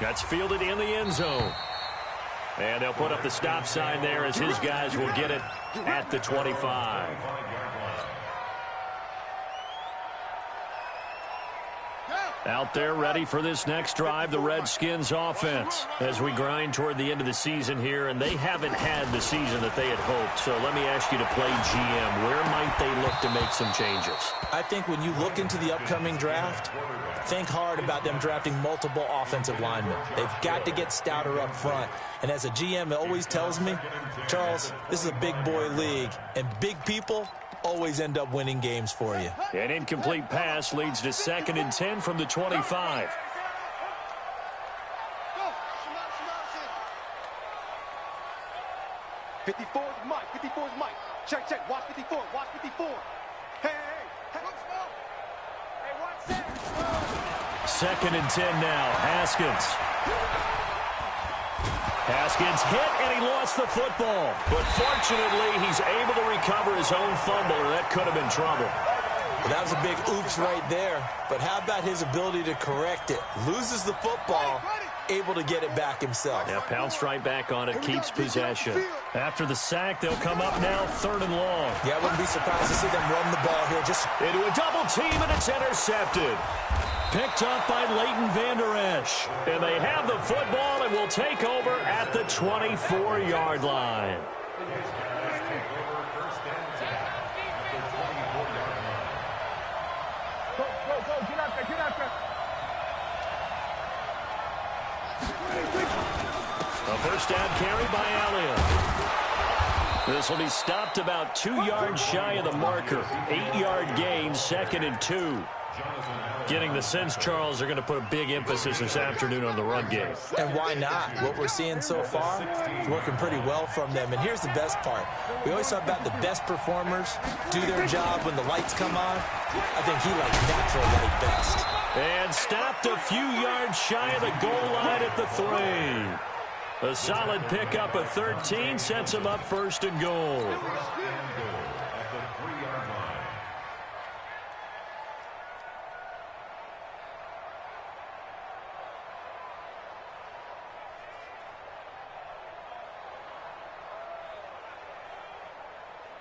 That's fielded in the end zone. And they'll put up the stop sign there as his guys will get it at the 25. Out there ready for this next drive, the Redskins offense, as we grind toward the end of the season here, and they haven't had the season that they had hoped. So let me ask you to play GM. Where might they look to make some changes? I think when you look into the upcoming draft, think hard about them drafting multiple offensive linemen. They've got to get stouter up front. And as a GM, it always tells me, Charles, this is a big boy league, and big people always end up winning games for you. An incomplete pass leads to 2nd and 10 from the 25. Go. 54 is Mike. 54 is Mike. Check. Watch 54. Watch 54. Hey. Hey, watch that. 2nd and 10 now. Haskins hit, and he lost the football. But fortunately, he's able to recover his own fumble, or that could have been trouble. Well, that was a big oops right there. But how about his ability to correct it? Loses the football, able to get it back himself. Yeah, pounced right back on it, keeps possession. After the sack, they'll come up now 3rd and long. Yeah, I wouldn't be surprised to see them run the ball here. Just into a double team, and it's intercepted. Picked up by Leighton Vander Esch. And they have the football and will take over at the 24-yard line. Go. Get out there. A first down carry by Elliott. This will be stopped about 2 yards shy of the marker. 8-yard gain, 2nd and 2. Getting the sense, Charles, are going to put a big emphasis this afternoon on the run game. And why not? What we're seeing so far is working pretty well from them. And here's the best part. We always talk about the best performers do their job when the lights come on. I think he likes natural light best. And stopped a few yards shy of the goal line at the 3. A solid pickup of 13 sets him up 1st and goal.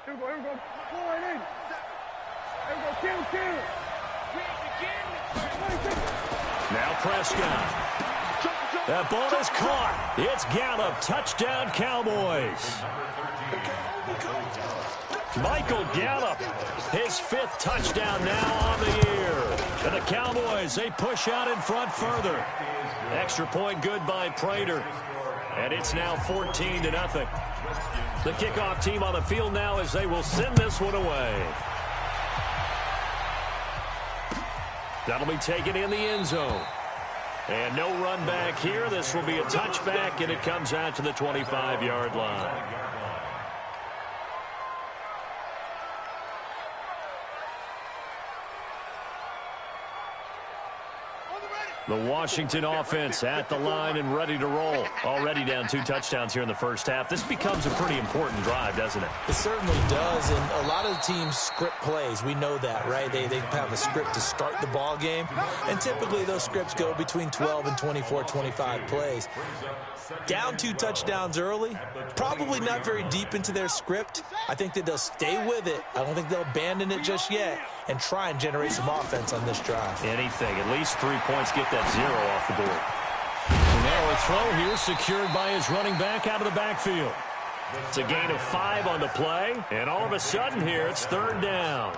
Here we go. Pull right in. Here we go. Kill. Now Prescott. That ball is caught. It's Gallup. Touchdown, Cowboys. Michael Gallup, his 5th touchdown now on the year. And the Cowboys, they push out in front further. Extra point good by Prater. And it's now 14-0. The kickoff team on the field now as they will send this one away. That'll be taken in the end zone. And no run back here. This will be a touchback, and it comes out to the 25-yard line. The Washington offense at the line and ready to roll. Already down 2 touchdowns here in the first half. This becomes a pretty important drive, doesn't it? It certainly does, and a lot of the teams script plays. We know that, right? They have a script to start the ball game, and typically those scripts go between 12 and 24, 25 plays. Down 2 touchdowns early, probably not very deep into their script. I think that they'll stay with it. I don't think they'll abandon it just yet and try and generate some offense on this drive. Anything, at least 3 points, get that 0 off the board. And now a throw here secured by his running back out of the backfield. It's a gain of 5 on the play, and all of a sudden here it's 3rd down.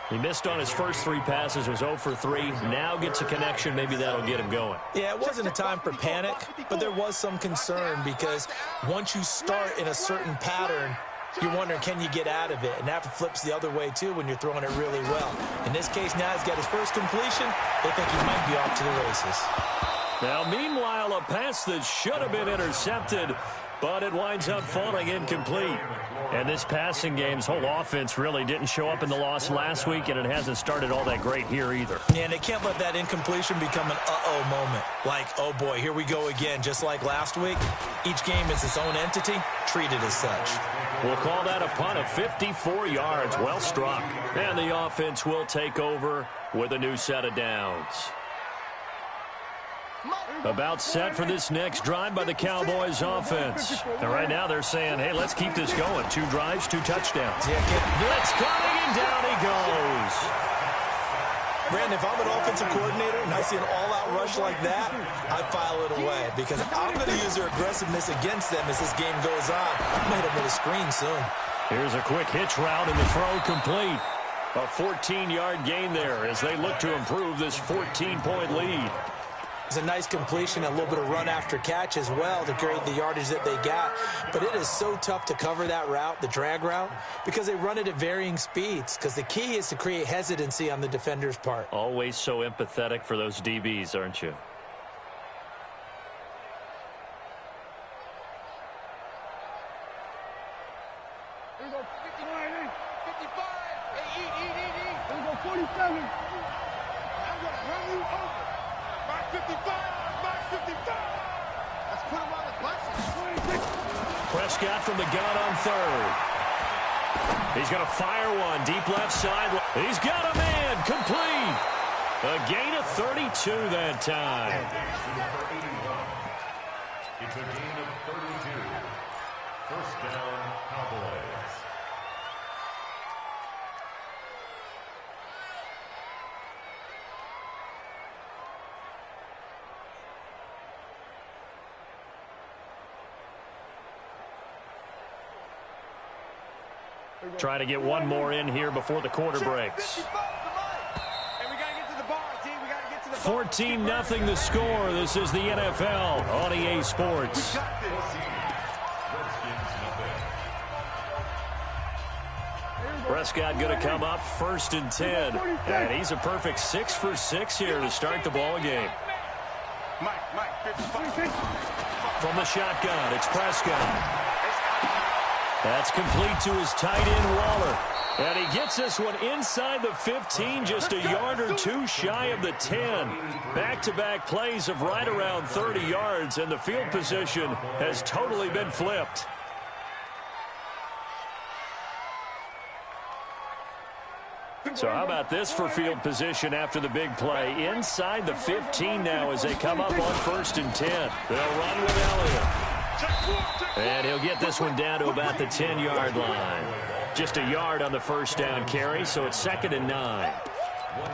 He missed on his first 3 passes, was 0 for 3. Now gets a connection. Maybe that'll get him going. Yeah, it wasn't a time for panic, but there was some concern because once you start in a certain pattern, you're wondering, can you get out of it? And that flips the other way, too, when you're throwing it really well. In this case, now he's got his first completion. They think he might be off to the races. Now, meanwhile, a pass that should have been intercepted, but it winds up falling incomplete. And this passing game's whole offense really didn't show up in the loss last week, and it hasn't started all that great here either. Yeah, and they can't let that incompletion become an uh-oh moment. Like, oh boy, here we go again, just like last week. Each game is its own entity, treated as such. We'll call that a punt of 54 yards. Well struck. And the offense will take over with a new set of downs. About set for this next drive by the Cowboys offense. And right now they're saying, hey, let's keep this going. 2 drives, 2 touchdowns. Blitz coming, and down he goes. Brandon, if I'm an offensive coordinator and I see an all-out rush like that, I file it away because I'm going to use their aggressiveness against them as this game goes on. I might have hit a screen soon. Here's a quick hitch route and the throw complete. A 14-yard gain there as they look to improve this 14-point lead. It's a nice completion, a little bit of run after catch as well to create the yardage that they got. But it is so tough to cover that route, the drag route, because they run it at varying speeds. Because the key is to create hesitancy on the defender's part. Always so empathetic for those DBs, aren't you? Here we go. 55. Hey, Here we go. 47. I'm going to run you over. Mark 55. Mark 55. Let's put him on the bus. Prescott from the gun on 3rd. He's going to fire one deep left side. He's got a man complete. A gain of 32 that time. It's a gain of 32. First down, Cowboys. Trying to get one more in here before the quarter breaks. 14-0 the score. This is the NFL on EA Sports. Prescott going to come up 1st and 10. And he's a perfect 6 for 6 here to start the ball game. From the shotgun, it's Prescott. That's complete to his tight end, Waller. And he gets this one inside the 15, just a yard or 2 shy of the 10. Back-to-back plays of right around 30 yards, and the field position has totally been flipped. So how about this for field position after the big play? Inside the 15 now as they come up on 1st and 10. They'll run with Elliott. And he'll get this one down to about the 10-yard line. Just a yard on the first down carry, so it's 2nd and 9.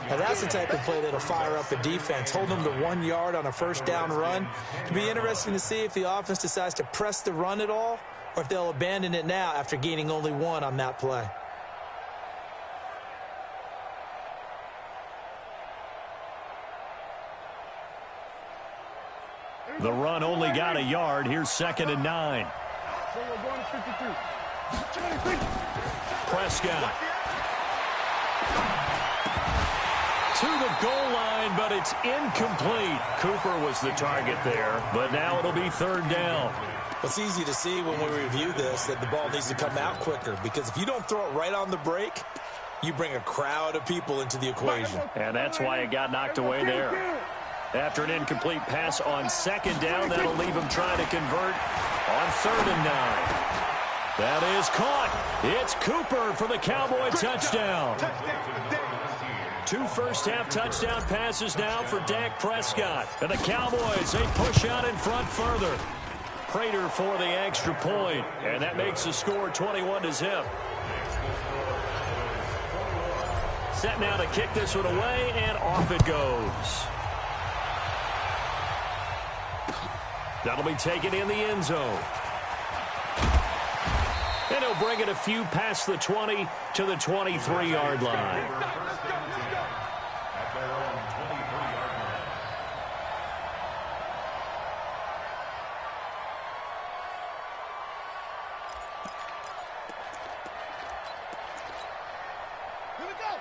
Now that's the type of play that'll fire up a defense. Hold them to 1 yard on a first down run. It'll be interesting to see if the offense decides to press the run at all or if they'll abandon it now after gaining only 1 on that play. The run only got a yard. Here's 2nd and 9. Prescott. To the goal line, but it's incomplete. Cooper was the target there, but now it'll be 3rd down. It's easy to see when we review this that the ball needs to come out quicker because if you don't throw it right on the break, you bring a crowd of people into the equation. And that's why it got knocked away there. After an incomplete pass on 2nd down, that'll leave him trying to convert on 3rd and 9. That is caught. It's Cooper for the Cowboy touchdown. 2 first-half touchdown passes now for Dak Prescott. And the Cowboys, they push out in front further. Prater for the extra point, and that makes the score 21-0. Set now to kick this one away, and off it goes. That'll be taken in the end zone. And he'll bring it a few past the 20 to the 23-yard line.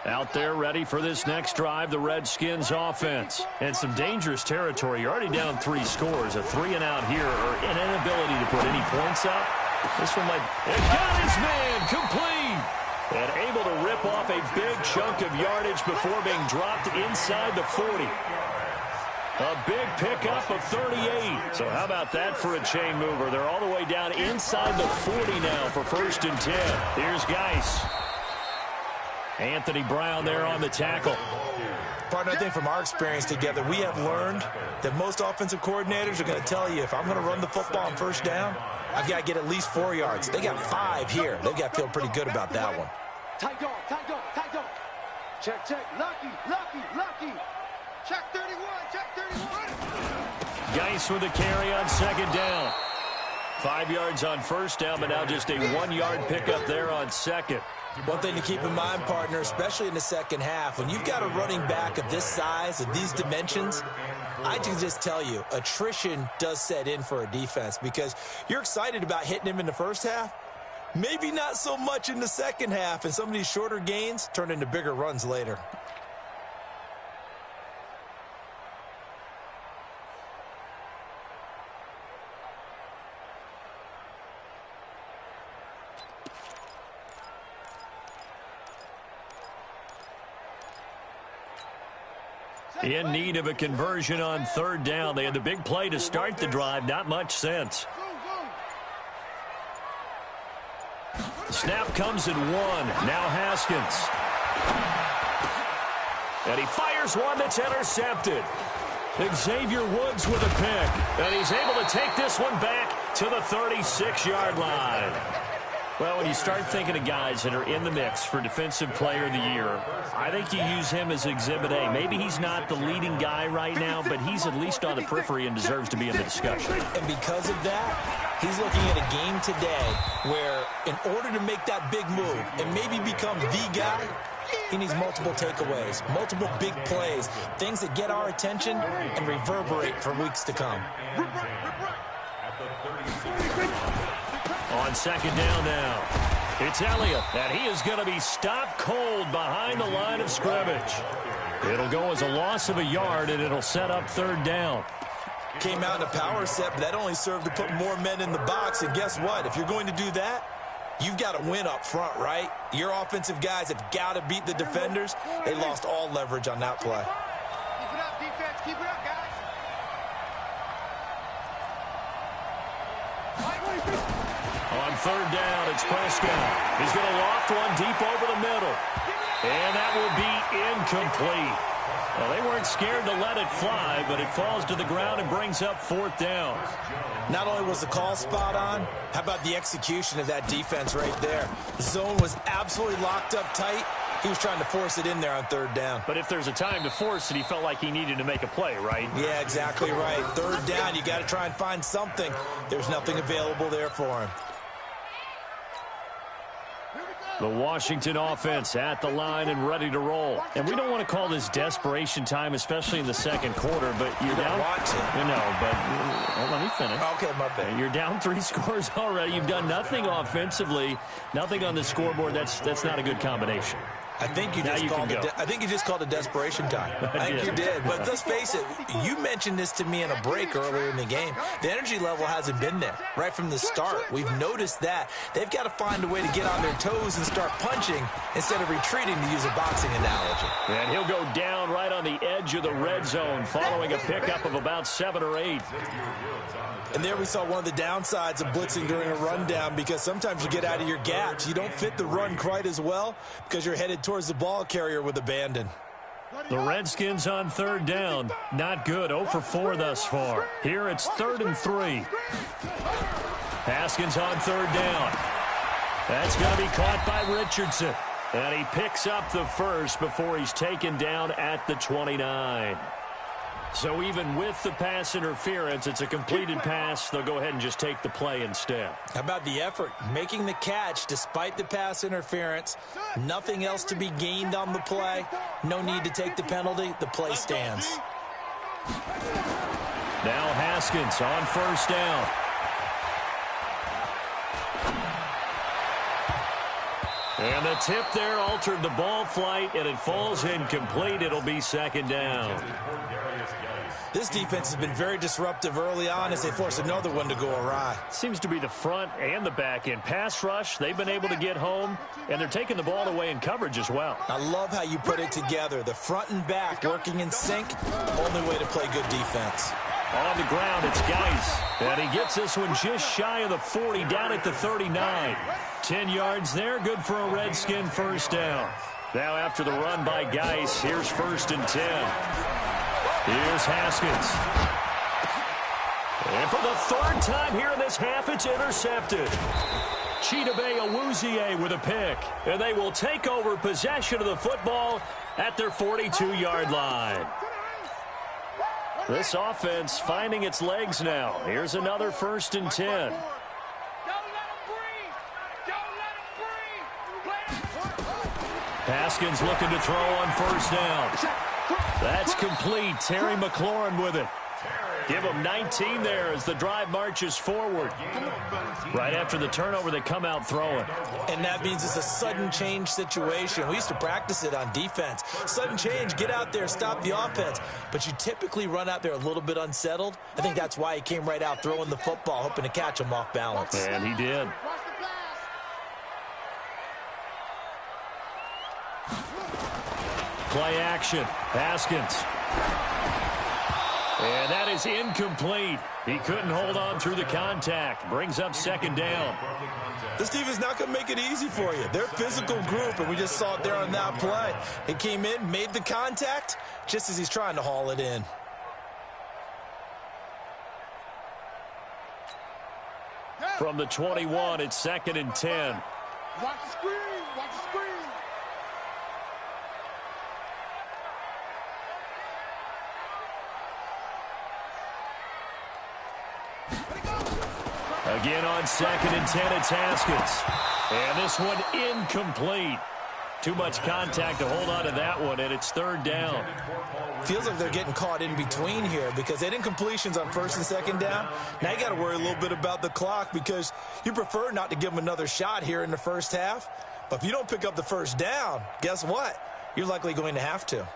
Out there ready for this next drive, the Redskins offense. And some dangerous territory. You're already down 3 scores. A 3-and-out here or an inability to put any points up. This one might... And got his man complete. And able to rip off a big chunk of yardage before being dropped inside the 40. A big pickup of 38. So how about that for a chain mover? They're all the way down inside the 40 now for 1st and 10. Here's Geis. Anthony Brown there on the tackle. Partner, I think from our experience together, we have learned that most offensive coordinators are going to tell you, if I'm going to run the football on first down, I've got to get at least 4 yards. They got 5 here. They've got to feel pretty good about that one. Tight dog, tight dog, tight dog. Check, check. Lucky, lucky, lucky. Check 31, check 31. Geis with the carry on second down. 5 yards on first down, but now just a 1-yard pickup there on second. One thing to keep in mind, partner, especially in the second half, when you've got a running back of this size, of these dimensions, I can just tell you, attrition does set in for a defense because you're excited about hitting him in the first half, maybe not so much in the second half, and some of these shorter gains turn into bigger runs later. In need of a conversion on third down. They had the big play to start the drive. Not much sense. Snap comes in 1. Now Haskins. And he fires one that's intercepted. Xavier Woods with a pick. And he's able to take this one back to the 36-yard line. Well, when you start thinking of guys that are in the mix for Defensive Player of the Year, I think you use him as Exhibit A. Maybe he's not the leading guy right now, but he's at least on the periphery and deserves to be in the discussion. And because of that, he's looking at a game today where in order to make that big move and maybe become the guy, he needs multiple takeaways, multiple big plays, things that get our attention and reverberate for weeks to come. On second down now, it's Elliott, and he is going to be stopped cold behind the line of scrimmage. It'll go as a loss of a yard, and it'll set up third down. Came out in a power set, but that only served to put more men in the box, and guess what? If you're going to do that, you've got to win up front, right? Your offensive guys have got to beat the defenders. They lost all leverage on that play. Keep it up, defense. Keep it up, guys. On third down, it's Prescott. He's going to loft one deep over the middle. And that will be incomplete. Well, they weren't scared to let it fly, but it falls to the ground and brings up fourth down. Not only was the call spot on, how about the execution of that defense right there? The zone was absolutely locked up tight. He was trying to force it in there on third down. But if there's a time to force it, he felt like he needed to make a play, right? Yeah, exactly right. Third down, you got to try and find something. There's nothing available there for him. The Washington offense at the line and ready to roll. And we don't want to call this desperation time, especially in the second quarter, but you're down. Let me finish. Okay, my bad. You're down 3 scores already. You've done nothing offensively, nothing on the scoreboard. That's not a good combination. I think you just called it desperation time. I think you did. But let's face it, you mentioned this to me in a break earlier in the game. The energy level hasn't been there right from the start. We've noticed that. They've got to find a way to get on their toes and start punching instead of retreating, to use a boxing analogy. And he'll go down right on the edge of the red zone following a pickup of about 7 or 8. And there we saw one of the downsides of blitzing during a rundown, because sometimes you get out of your gaps. You don't fit the run quite as well because you're headed towards the ball carrier with abandon. The Redskins on third down. Not good. 0 for 4 thus far. Here it's 3rd and 3. Haskins on third down. That's going to be caught by Richardson. And he picks up the first before he's taken down at the 29. So even with the pass interference, it's a completed pass. They'll go ahead and just take the play instead. How about the effort? Making the catch despite the pass interference. Nothing else to be gained on the play. No need to take the penalty. The play stands. Now Haskins on first down. And the tip there altered the ball flight, and it falls incomplete. It'll be second down. This defense has been very disruptive early on as they force another one to go awry. Seems to be the front and the back end. Pass rush, they've been able to get home, and they're taking the ball away in coverage as well. I love how you put it together. The front and back working in sync, only way to play good defense. On the ground, it's Geis. And he gets this one just shy of the 40, down at the 39. 10 yards there, good for a Redskin first down. Now after the run by Geis, here's 1st and 10. Here's Haskins. And for the 3rd time here in this half, it's intercepted. Chidobe Awuzie with a pick. And they will take over possession of the football at their 42-yard line. This offense finding its legs now. Here's another 1st and 10. Haskins looking to throw on 1st down. That's complete. Terry McLaurin with it. Give them 19 there as the drive marches forward. Right after the turnover, they come out throwing. And that means it's a sudden change situation. We used to practice it on defense. Sudden change, get out there, stop the offense. But you typically run out there a little bit unsettled. I think that's why he came right out throwing the football, hoping to catch him off balance. And he did. Play action. Haskins. And that is incomplete. He couldn't hold on through the contact. Brings up 2nd down. This team is not going to make it easy for you. They're a physical group, and we just saw it there on that play. He came in, made the contact, just as he's trying to haul it in. From the 21, it's 2nd and 10. Watch the screen. Watch the screen. Again on 2nd and 10, it's Haskins. And this one incomplete. Too much contact to hold on to that one, and it's 3rd down. Feels like they're getting caught in between here because they had incompletions on 1st and 2nd down. Now you got to worry a little bit about the clock because you prefer not to give them another shot here in the 1st half. But if you don't pick up the 1st down, guess what? You're likely going to have to.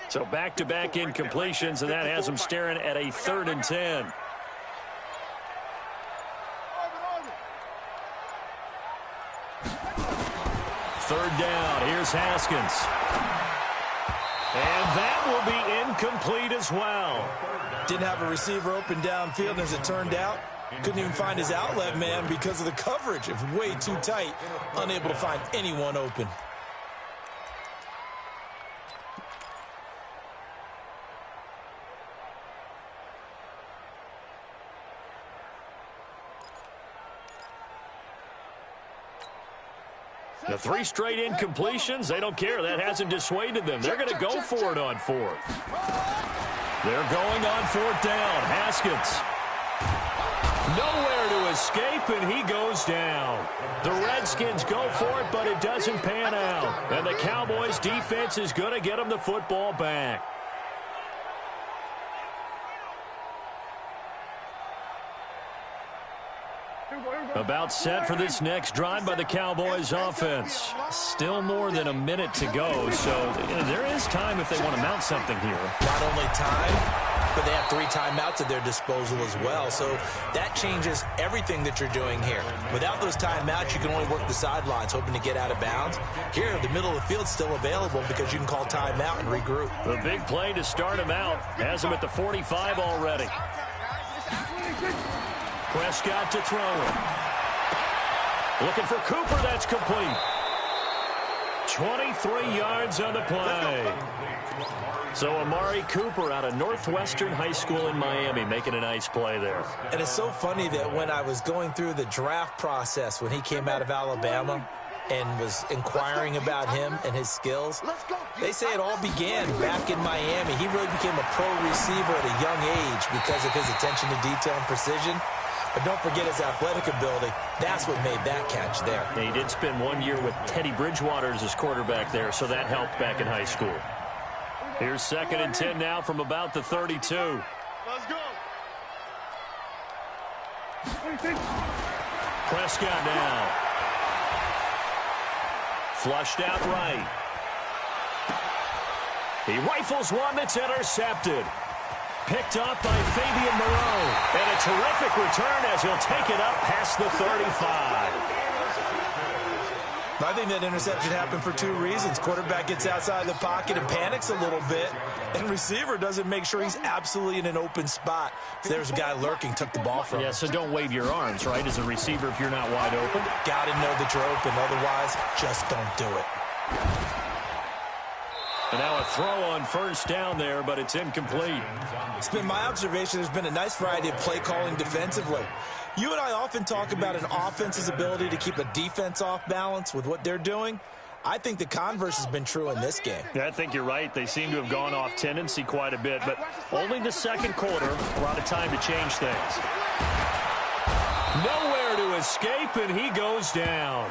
So back-to-back incompletions, and that has them staring at a 3rd and 10. Third down. Here's Haskins. And that will be incomplete as well. Didn't have a receiver open downfield, and as it turned out, couldn't even find his outlet man because of the coverage. It was way too tight, unable to find anyone open. The 3 straight incompletions, they don't care. That hasn't dissuaded them. They're going to go for it on 4th. They're going on 4th down. Haskins. Nowhere to escape, and he goes down. The Redskins go for it, but it doesn't pan out. And the Cowboys' defense is going to get them the football back. About set for this next drive by the Cowboys offense. Still more than a minute to go, so there is time if they want to mount something here. Not only time, but they have 3 timeouts at their disposal as well, so that changes everything that you're doing here. Without those timeouts, you can only work the sidelines, hoping to get out of bounds. Here, the middle of the field's still available because you can call timeout and regroup. The big play to start him out has him at the 45 already. Prescott to throw it. Looking for Cooper. That's complete. 23 yards on the play. So Amari Cooper out of Northwestern High School in Miami making a nice play there. And it's so funny that when I was going through the draft process when he came out of Alabama and was inquiring about him and his skills, they say it all began back in Miami. He really became a pro receiver at a young age because of his attention to detail and precision. But don't forget his athletic ability. That's what made that catch there. And he did spend 1 year with Teddy Bridgewater as his quarterback there, so that helped back in high school. Here's 2nd and 10 now from about the 32. Let's go. Prescott now. Flushed out right. He rifles one that's intercepted. Picked up by Fabian Moreau. And a terrific return as he'll take it up past the 35. I think that interception happened for two reasons. Quarterback gets outside the pocket and panics a little bit, and receiver doesn't make sure he's absolutely in an open spot. So there's a guy lurking, took the ball from him. Yeah, so don't wave your arms, right, as a receiver if you're not wide open. Got to know that you're open. Otherwise, just don't do it. And now a throw on first down there, but it's incomplete. It's been my observation there's been a nice variety of play calling defensively. You and I often talk about an offense's ability to keep a defense off balance with what they're doing. I think the converse has been true in this game. Yeah, I think you're right. They seem to have gone off tendency quite a bit, but only the second quarter, a lot of time to change things. Nowhere to escape, and he goes down.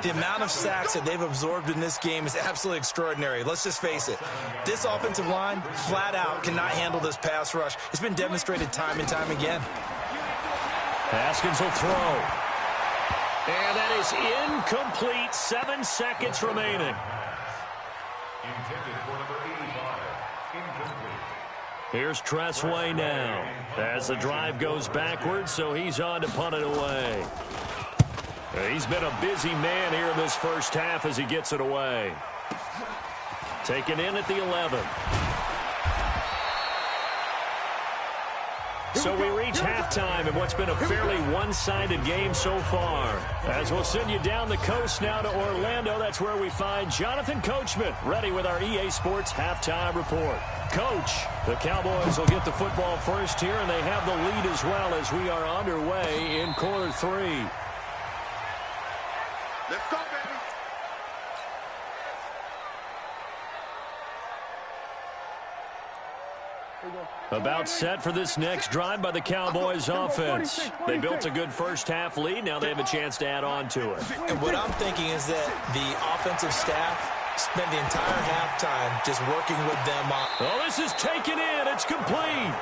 The amount of sacks that they've absorbed in this game is absolutely extraordinary. Let's just face it. This offensive line, flat out, cannot handle this pass rush. It's been demonstrated time and time again. Haskins will throw. And that is incomplete. 7 seconds remaining. Intended for number 85. Incomplete. Here's Tressway now. As the drive goes backwards, so he's on to punt it away. He's been a busy man here in this first half as he gets it away. Taken in at the 11. So we reach halftime in what's been a fairly one-sided game so far. As we'll send you down the coast now to Orlando, that's where we find Jonathan Coachman ready with our EA Sports halftime report. Coach, the Cowboys will get the football first here, and they have the lead as well as we are underway in quarter 3. Let's go, baby. About set for this next drive by the Cowboys offense. They built a good first half lead. Now they have a chance to add on to it. And what I'm thinking is that the offensive staff spent the entire halftime just working with them on. Oh, this is taken in. It's complete.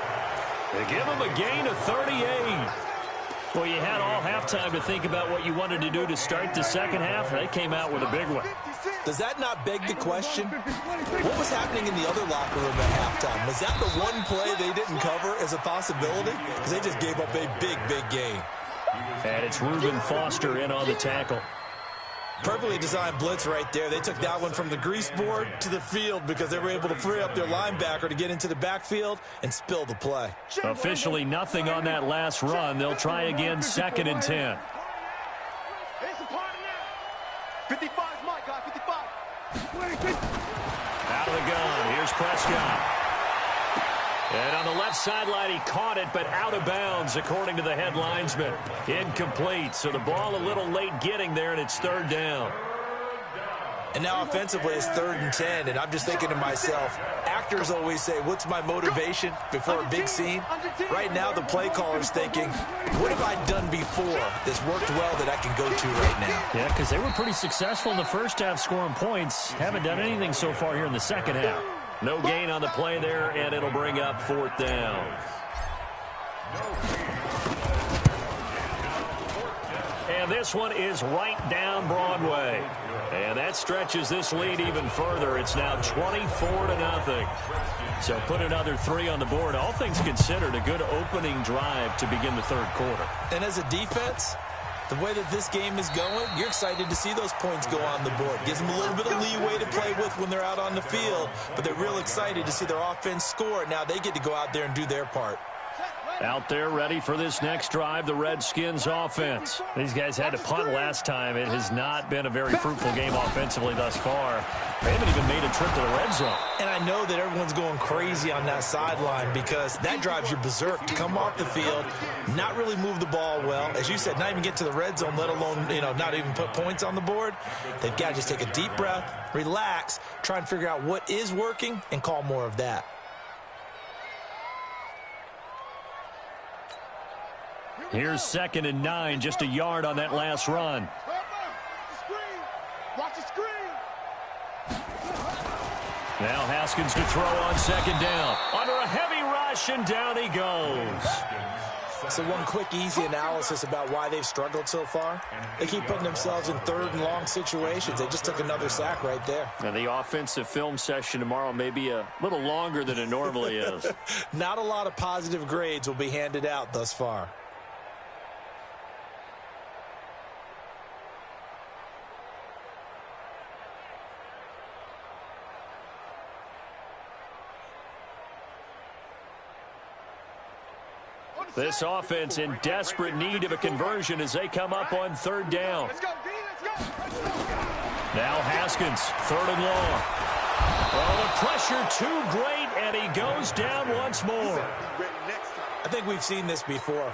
They give them a gain of 38. Well, you had all halftime to think about what you wanted to do to start the second half. They came out with a big one. Does that not beg the question? What was happening in the other locker room at halftime? Was that the one play they didn't cover as a possibility? Because they just gave up a big, big gain. And it's Reuben Foster in on the tackle. Perfectly designed blitz right there. They took that one from the grease board to the field because they were able to free up their linebacker to get into the backfield and spill the play. Officially nothing on that last run. They'll try again, 2nd and 10. 55 is my guy, 55. Out of the gun. Here's Prescott. And on the left sideline, he caught it, but out of bounds, according to the head linesman. Incomplete. So the ball a little late getting there, and it's 3rd down. And now offensively, it's 3rd and 10, and I'm just thinking to myself, actors always say, what's my motivation before a big scene? Right now, the play caller's thinking, what have I done before that's worked well that I can go to right now? Yeah, because they were pretty successful in the first half scoring points. Haven't done anything so far here in the second half. No gain on the play there, and it'll bring up 4th down. And this one is right down Broadway. And that stretches this lead even further. It's now 24-0. So put another 3 on the board. All things considered, a good opening drive to begin the 3rd quarter. And as a defense, the way that this game is going, you're excited to see those points go on the board. Gives them a little bit of leeway to play with when they're out on the field, but they're real excited to see their offense score. Now they get to go out there and do their part. Out there ready for this next drive, the Redskins offense. These guys had to punt last time. It has not been a very fruitful game offensively thus far. They haven't even made a trip to the red zone. And I know that everyone's going crazy on that sideline because that drives you berserk to come off the field, not really move the ball well. As you said, not even get to the red zone, let alone, not even put points on the board. They've got to just take a deep breath, relax, try and figure out what is working and call more of that. Here's 2nd and 9, just a yard on that last run. Watch the screen. Now Haskins to throw on 2nd down. Under a heavy rush, and down he goes. So one quick, easy analysis about why they've struggled so far. They keep putting themselves in 3rd and long situations. They just took another sack right there. Now the offensive film session tomorrow may be a little longer than it normally is. Not a lot of positive grades will be handed out thus far. This offense in desperate need of a conversion as they come up on third down. Now Haskins, third and long. Oh, the pressure too great, and he goes down once more. I think we've seen this before.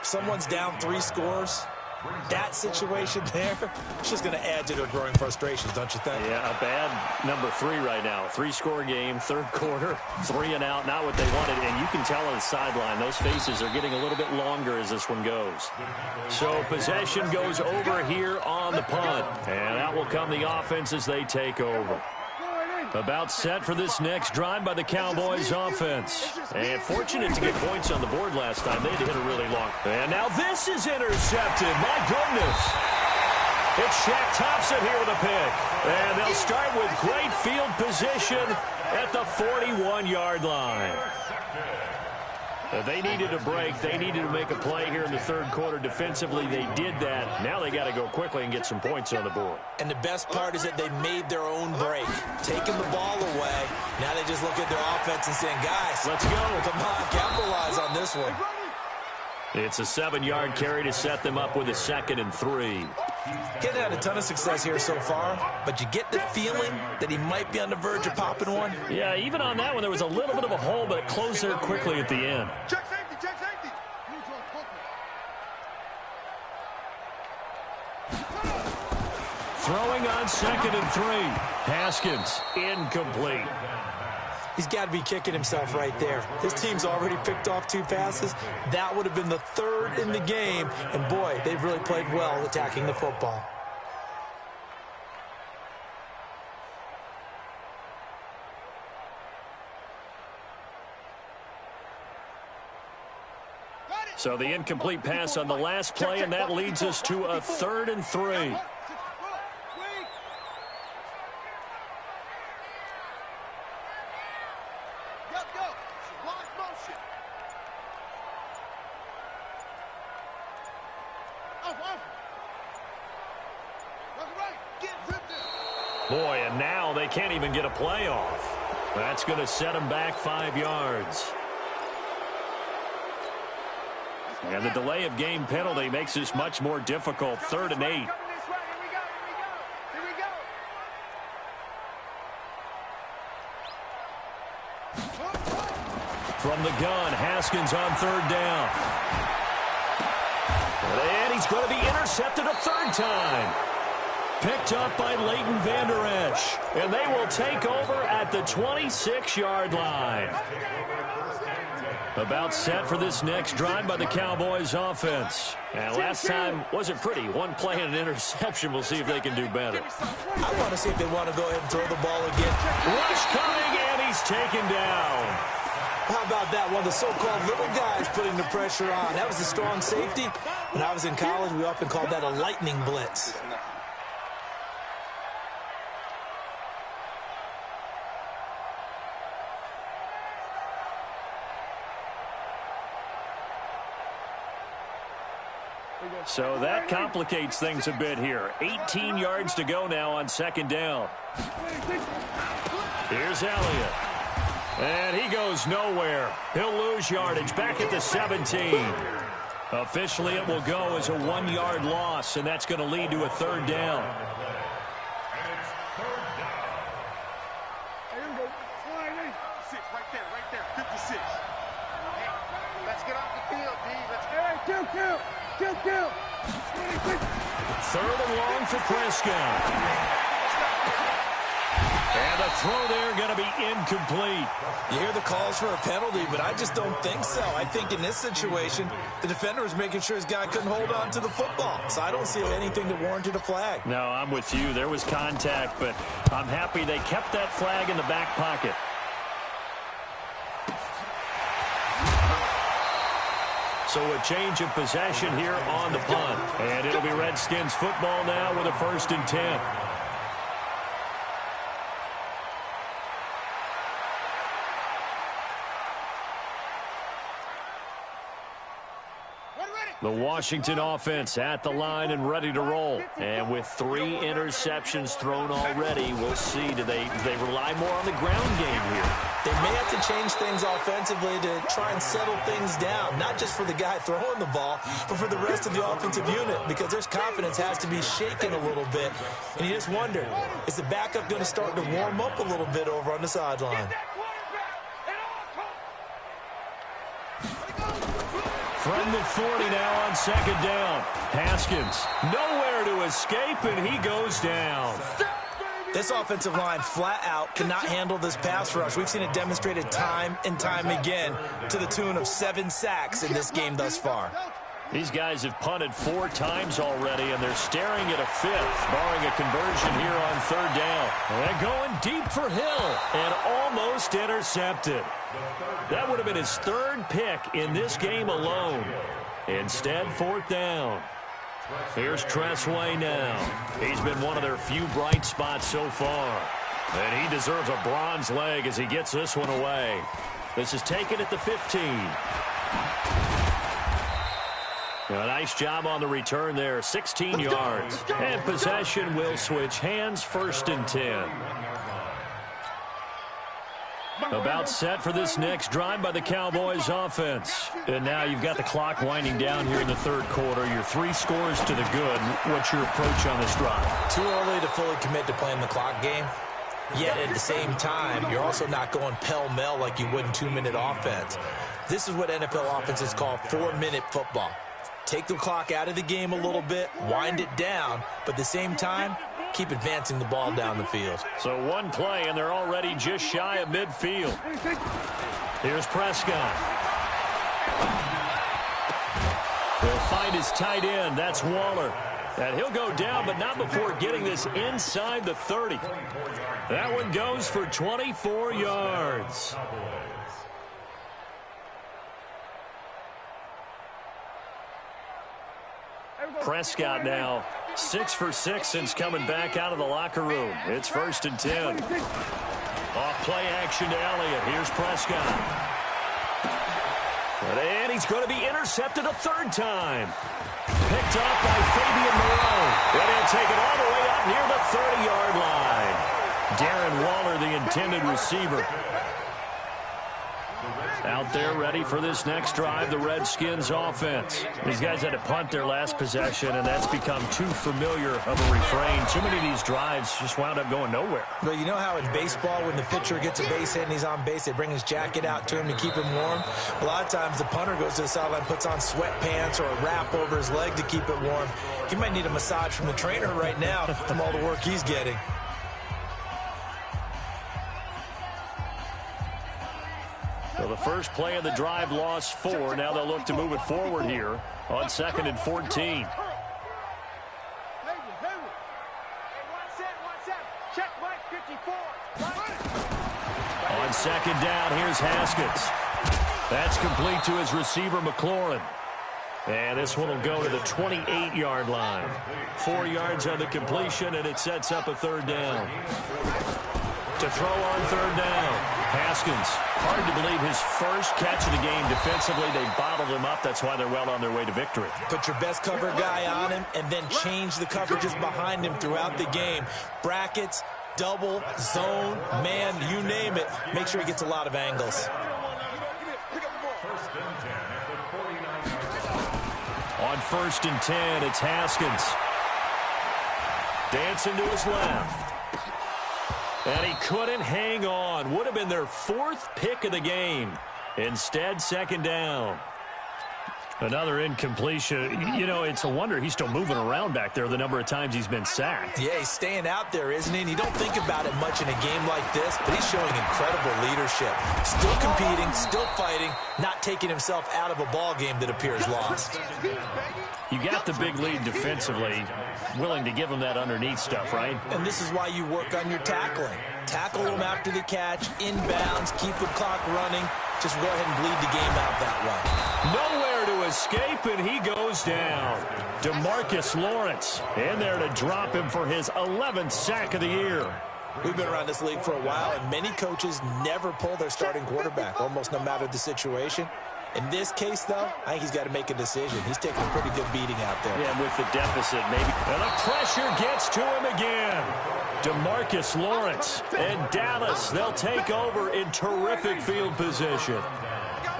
Someone's down 3 scores. That situation there, it's just going to add to their growing frustrations, don't you think? Yeah, a bad number 3 right now. 3-score game, third quarter, 3 and out, not what they wanted. And you can tell on the sideline, those faces are getting a little bit longer as this one goes. So possession goes over here on the punt. And out will come the offense as they take over. About set for this next drive by the Cowboys offense. And fortunate to get points on the board last time. They had to hit a really long. And now this is intercepted. My goodness. It's Shaq Thompson here with a pick. And they'll start with great field position at the 41-yard line. They needed a break. They needed to make a play here in the third quarter. Defensively, they did that. Now they got to go quickly and get some points on the board. And the best part is that they made their own break, taking the ball away. Now they just look at their offense and saying, guys, let's go. Come on, capitalize on this one. It's a 7-yard carry to set them up with a 2nd and 3. He hasn't had a ton of success here so far, but you get the feeling that he might be on the verge of popping one. Yeah, even on that one, there was a little bit of a hole, but it closed there quickly at the end. Check safety, check safety. Throwing on 2nd and 3. Haskins, incomplete. He's got to be kicking himself right there. His team's already picked off 2 passes. That would have been the 3rd in the game. And, boy, they've really played well attacking the football. So the incomplete pass on the last play, and that leads us to a 3rd and 3. Boy, and now they can't even get a play off. That's going to set them back 5 yards. And the delay of game penalty makes this much more difficult. 3rd and 8. From the gun, Haskins on 3rd down. And he's going to be intercepted a 3rd time. Picked up by Leighton Vander Esch. And they will take over at the 26-yard line. About set for this next drive by the Cowboys offense. And last time wasn't pretty. 1 play and an interception. We'll see if they can do better. I want to see if they want to go ahead and throw the ball again. Rush coming, and he's taken down. How about that? One of the so-called little guys putting the pressure on. That was a strong safety. When I was in college, we often called that a lightning blitz. So that complicates things a bit here. 18 yards to go now on 2nd down. Here's Elliott. And he goes nowhere. He'll lose yardage back at the 17. Officially, it will go as a 1-yard loss, and that's going to lead to a 3rd down. Right there, 56. Let's get off the field, D. Let's go. Kill. 3rd and long for Prescott. And the throw there going to be incomplete. You hear the calls for a penalty, but I just don't think so. I think in this situation, the defender was making sure his guy couldn't hold on to the football. So I don't see anything that warranted a flag. No, I'm with you. There was contact, but I'm happy they kept that flag in the back pocket. So a change of possession here on the punt. And it'll be Redskins football now with a 1st and 10. The Washington offense at the line and ready to roll. And with 3 interceptions thrown already, we'll see. Do they rely more on the ground game here? They may have to change things offensively to try and settle things down, not just for the guy throwing the ball, but for the rest of the offensive unit, because their confidence has to be shaken a little bit. And you just wonder, is the backup going to start to warm up a little bit over on the sideline? From the 40 now on second down. Haskins, nowhere to escape, and he goes down. This offensive line flat out cannot handle this pass rush. We've seen it demonstrated time and time again to the tune of 7 sacks in this game thus far. These guys have punted 4 times already, and they're staring at a 5th, barring a conversion here on third down. They're going deep for Hill, and almost intercepted. That would have been his 3rd pick in this game alone. Instead, 4th down. Here's Tressway now. He's been one of their few bright spots so far. And he deserves a bronze leg as he gets this one away. This is taken at the 15. A nice job on the return there, 16 yards. And possession will switch hands, 1st and 10. About set for this next drive by the Cowboys offense. And now you've got the clock winding down here in the 3rd quarter. Your 3 scores to the good. What's your approach on this drive? Too early to fully commit to playing the clock game. Yet at the same time, you're also not going pell-mell like you would in 2-minute offense. This is what NFL offenses call 4-minute football. Take the clock out of the game a little bit, wind it down, but at the same time, keep advancing the ball down the field. So 1 play, and they're already just shy of midfield. Here's Prescott. He'll find his tight end. That's Waller. And he'll go down, but not before getting this inside the 30. That one goes for 24 yards. Prescott now 6 for 6 since coming back out of the locker room. It's 1st and 10. Off play action to Elliott. Here's Prescott. And he's going to be intercepted a 3rd time. Picked up by Fabian Moreau. And he'll take it all the way up near the 30-yard line. Darren Waller, the intended receiver. Out there ready for this next drive, the Redskins offense. These guys had to punt their last possession, and that's become too familiar of a refrain. Too many of these drives just wound up going nowhere. But you know how in baseball, when the pitcher gets a base hit and he's on base, they bring his jacket out to him to keep him warm? A lot of times the punter goes to the sideline, puts on sweatpants or a wrap over his leg to keep it warm. He might need a massage from the trainer right now from all the work he's getting. So the first play of the drive lost 4. Now they'll look to move it forward here on 2nd and 14. On 2nd down, here's Haskins. That's complete to his receiver, McLaurin. And this one will go to the 28-yard line. 4 yards on the completion, and it sets up a 3rd down. To throw on 3rd down, Haskins. Hard to believe his first catch of the game defensively. They bottled him up. That's why they're well on their way to victory. Put your best cover guy on him and then change the coverages behind him throughout the game. Brackets, double, zone, man, you name it. Make sure he gets a lot of angles. On 1st and 10, it's Haskins. Dancing to his left. And he couldn't hang on. Would have been their 4th pick of the game. Instead, 2nd down. Another incompletion. You know, it's a wonder he's still moving around back there the number of times he's been sacked. Yeah, he's staying out there, isn't he? And you don't think about it much in a game like this, but he's showing incredible leadership. Still competing, still fighting, not taking himself out of a ball game that appears lost. You got the big lead defensively, willing to give him that underneath stuff, right? And this is why you work on your tackling. Tackle him after the catch, inbounds, keep the clock running. Just go ahead and bleed the game out that way. Nowhere to escape, and he goes down. DeMarcus Lawrence in there to drop him for his 11th sack of the year. We've been around this league for a while, and many coaches never pull their starting quarterback, almost no matter the situation. In this case, though, I think he's got to make a decision. He's taking a pretty good beating out there. Yeah, with the deficit, maybe. And the pressure gets to him again. DeMarcus Lawrence and Dallas, they'll take over in terrific field position.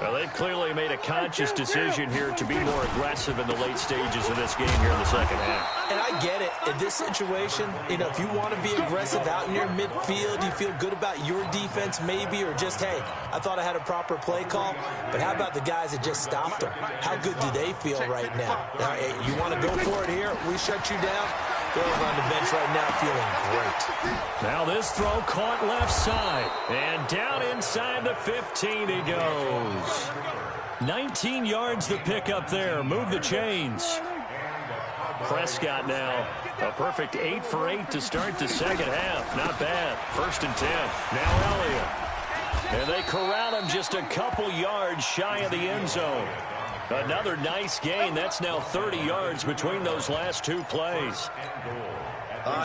Well, they've clearly made a conscious decision here to be more aggressive in the late stages of this game here in the second half. And I get it. In this situation, you know, if you want to be aggressive out in your midfield, you feel good about your defense maybe, or just, hey, I thought I had a proper play call. But how about the guys that just stopped them? How good do they feel right now? Hey, you want to go for it here? We shut you down? They're over on the bench right now feeling great. Now this throw caught left side. And down inside the 15 he goes. 19 yards the pick up there. Move the chains. Prescott now a perfect 8 for 8 to start the second half. Not bad. 1st and 10. Now Elliott. And they corral him just a couple yards shy of the end zone. Another nice gain. That's now 30 yards between those last two plays.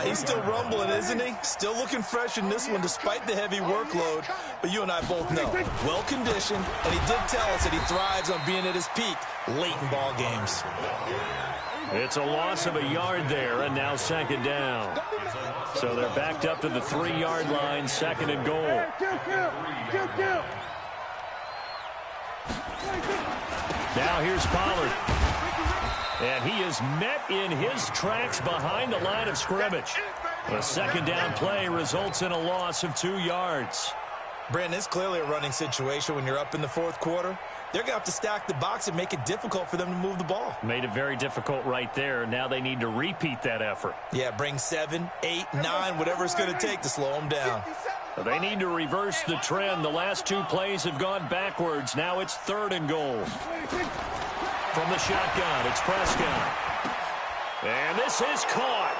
He's still rumbling, isn't he? Still looking fresh in this one despite the heavy workload. But you and I both know, well-conditioned, and he did tell us that he thrives on being at his peak late in ball games. It's a loss of a yard there, and now 2nd down. So they're backed up to the 3-yard line, 2nd and goal. Now here's Pollard. And he is met in his tracks behind the line of scrimmage. A 2nd down play results in a loss of 2 yards. Brandon, it's clearly a running situation when you're up in the 4th quarter. They're going to have to stack the box and make it difficult for them to move the ball. Made it very difficult right there. Now they need to repeat that effort. Yeah, bring 7, 8, 9, whatever it's going to take to slow them down. They need to reverse the trend. The last 2 plays have gone backwards. Now it's 3rd and goal. From the shotgun, it's Prescott. And this is caught.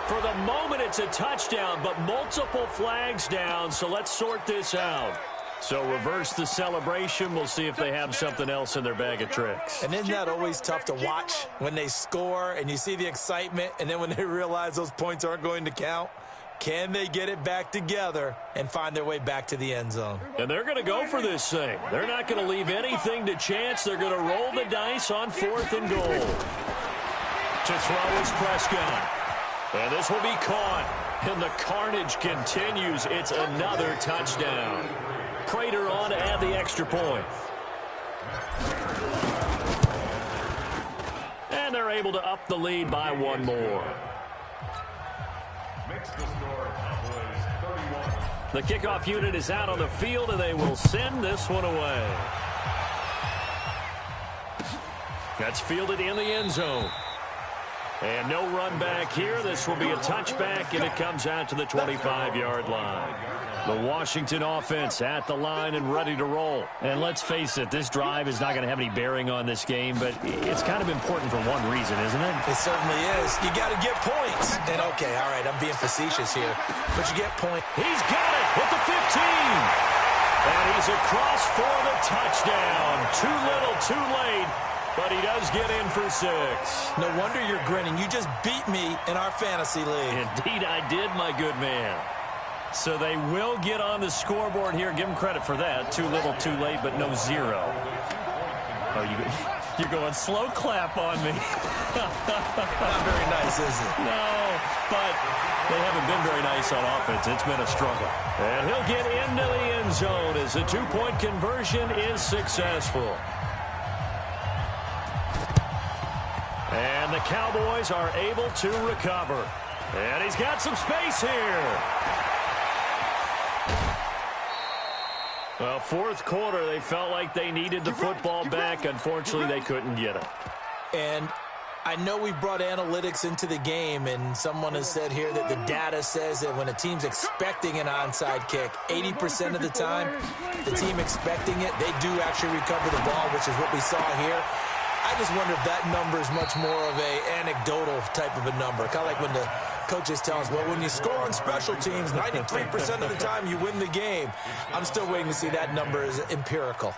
For the moment, it's a touchdown, but multiple flags down, so let's sort this out. So reverse the celebration. We'll see if they have something else in their bag of tricks. And isn't that always tough to watch when they score and you see the excitement, and then when they realize those points aren't going to count? Can they get it back together and find their way back to the end zone? And they're going to go for this thing. They're not going to leave anything to chance. They're going to roll the dice on 4th and goal. To throw is Prescott. And this will be caught. And the carnage continues. It's another touchdown. Prater on to add the extra point. And they're able to up the lead by 1 more. The kickoff unit is out on the field, and they will send this one away. That's fielded in the end zone. And no run back here. This will be a touchback, and it comes out to the 25-yard line. The Washington offense at the line and ready to roll. And let's face it, this drive is not going to have any bearing on this game, but it's kind of important for one reason, isn't it? It certainly is. You got to get points. And, okay, all right, I'm being facetious here, but you get points. He's got it at the 15. And he's across for the touchdown. Too little, too late. But he does get in for 6. No wonder you're grinning. You just beat me in our fantasy league. Indeed, I did, my good man. So they will get on the scoreboard here. Give them credit for that. Too little, too late, but no 0. Oh, you're going slow clap on me. Not very nice, is it? No, but they haven't been very nice on offense. It's been a struggle. And he'll get into the end zone as the 2-point conversion is successful. And the Cowboys are able to recover. And he's got some space here. Well, 4th quarter, they felt like they needed the football back. Unfortunately, they couldn't get it. And I know we've brought analytics into the game, and someone has said here that the data says that when a team's expecting an onside kick, 80% of the time, the team expecting it, they do actually recover the ball, which is what we saw here. I just wonder if that number is much more of a anecdotal type of a number. Kind of like when the coaches tell us, well, when you score on special teams, 93% of the time you win the game. I'm still waiting to see that number is empirical.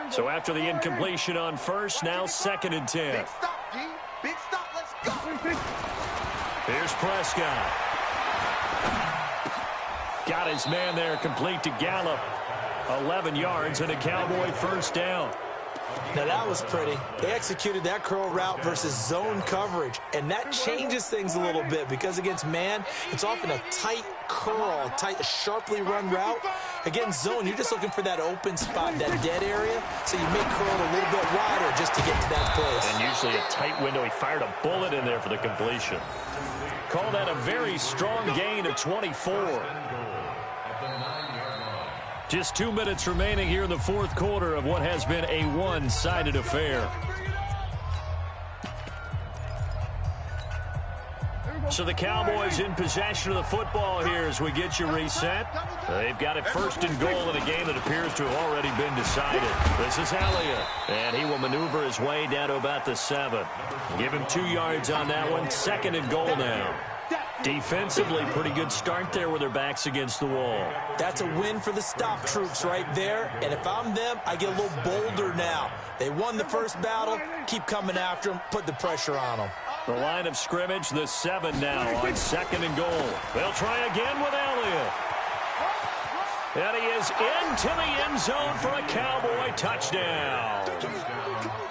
So after the incompletion on first, now 2nd and 10. Big stop, G. Big stop. Let's go. Here's Prescott. Got his man there, complete to Gallup. 11 yards and a Cowboy first down. Now that was pretty. They executed that curl route versus zone coverage, and that changes things a little bit because against man, it's often a tight curl, tight, sharply run route. Against zone, you're just looking for that open spot, that dead area, so you may curl a little bit wider just to get to that place. And usually a tight window. He fired a bullet in there for the completion. Call that a very strong gain of 24. Just 2 minutes remaining here in the fourth quarter of what has been a one-sided affair. So the Cowboys in possession of the football here as we get you reset. They've got it first and goal in a game that appears to have already been decided. This is Elliott, and he will maneuver his way down to about the 7. Give him 2 yards on that one. Second and goal now. Defensively, pretty good start there with their backs against the wall. That's a win for the stop troops right there. And if I'm them, I get a little bolder now. They won the first battle. Keep coming after them. Put the pressure on them. The line of scrimmage, the 7 now on second and goal. They'll try again with Elliott. And he is into the end zone for a Cowboy touchdown.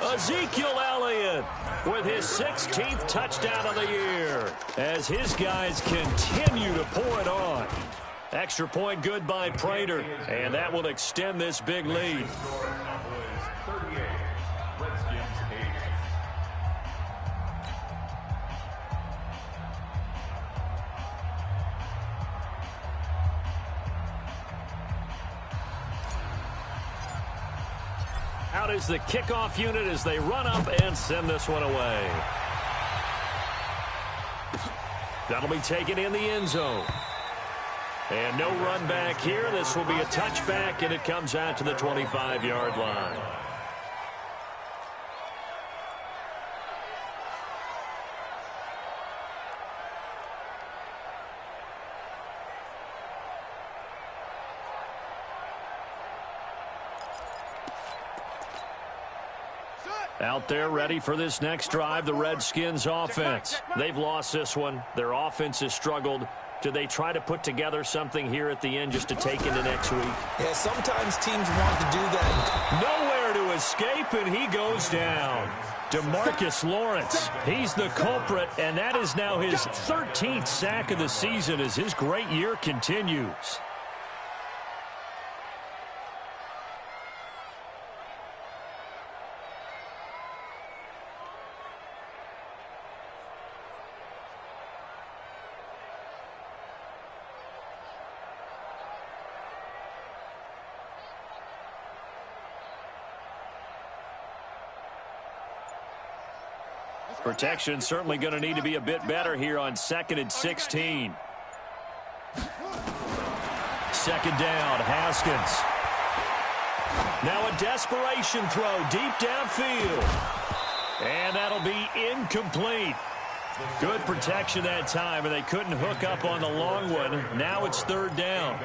Ezekiel Elliott with his 16th touchdown of the year as his guys continue to pour it on. Extra point good by Prater, and that will extend this big lead. Out is the kickoff unit as they run up and send this one away. That'll be taken in the end zone. And no run back here. This will be a touchback, and it comes out to the 25-yard line. Out there ready for this next drive, the Redskins offense. They've lost this one. Their offense has struggled. Do they try to put together something here at the end just to take into next week? Yeah, sometimes teams want to do that. Nowhere to escape, and he goes down. DeMarcus Lawrence, he's the culprit, and that is now his 13th sack of the season as his great year continues. Protection certainly going to need to be a bit better here on 2nd and 16. Second down, Haskins. Now a desperation throw deep downfield. And that'll be incomplete. Good protection that time, and they couldn't hook up on the long one. Now it's third down.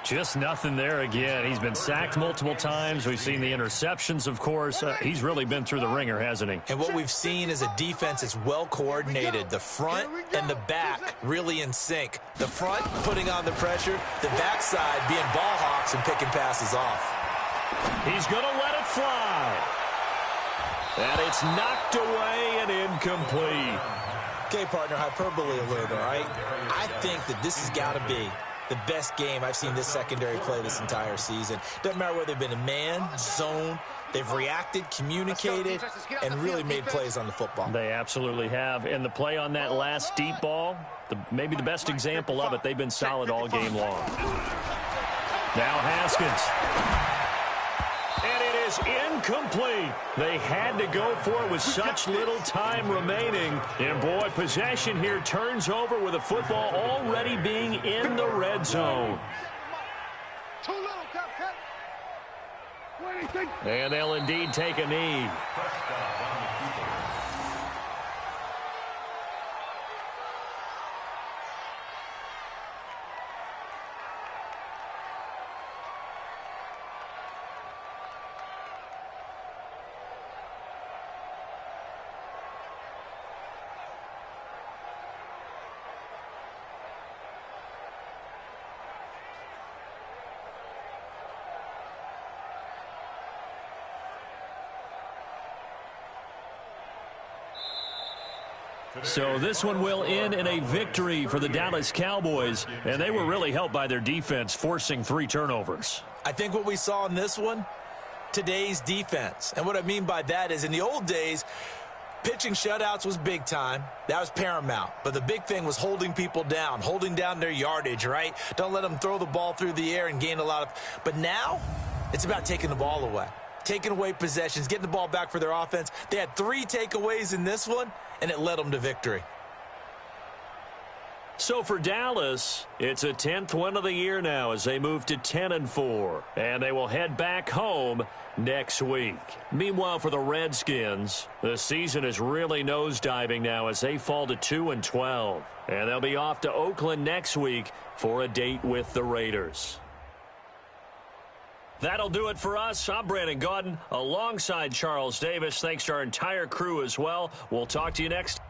Just nothing there again. He's been sacked multiple times. We've seen the interceptions, of course. He's really been through the ringer, hasn't he? And what we've seen is a defense that's well coordinated. The front and the back really in sync. The front putting on the pressure, the backside being ball hawks and picking passes off. He's going to let it fly. And it's knocked away and incomplete. Okay, partner, hyperbole a little bit, all right? I think that this has got to be the best game I've seen this secondary play this entire season. Doesn't matter whether they've been in man, zone, they've reacted, communicated, and really made plays on the football. They absolutely have. And the play on that last deep ball, maybe the best example of it, they've been solid all game long. Now Haskins. And it is incomplete. They had to go for it with such little time remaining. And, boy, possession here turns over with the football already being in the red zone. And they'll indeed take a knee. So this one will end in a victory for the Dallas Cowboys, and they were really helped by their defense, forcing 3 turnovers. I think what we saw in this one, today's defense. And what I mean by that is in the old days, pitching shutouts was big time. That was paramount. But the big thing was holding people down, holding down their yardage, right? Don't let them throw the ball through the air and gain a lot of. But now it's about taking the ball away, taking away possessions, getting the ball back for their offense. They had 3 takeaways in this one, and it led them to victory. So for Dallas, it's a 10th win of the year now as they move to 10-4, and they will head back home next week. Meanwhile, for the Redskins, the season is really nosediving now as they fall to 2-12, and they'll be off to Oakland next week for a date with the Raiders. That'll do it for us. I'm Brandon Gaudin alongside Charles Davis. Thanks to our entire crew as well. We'll talk to you next.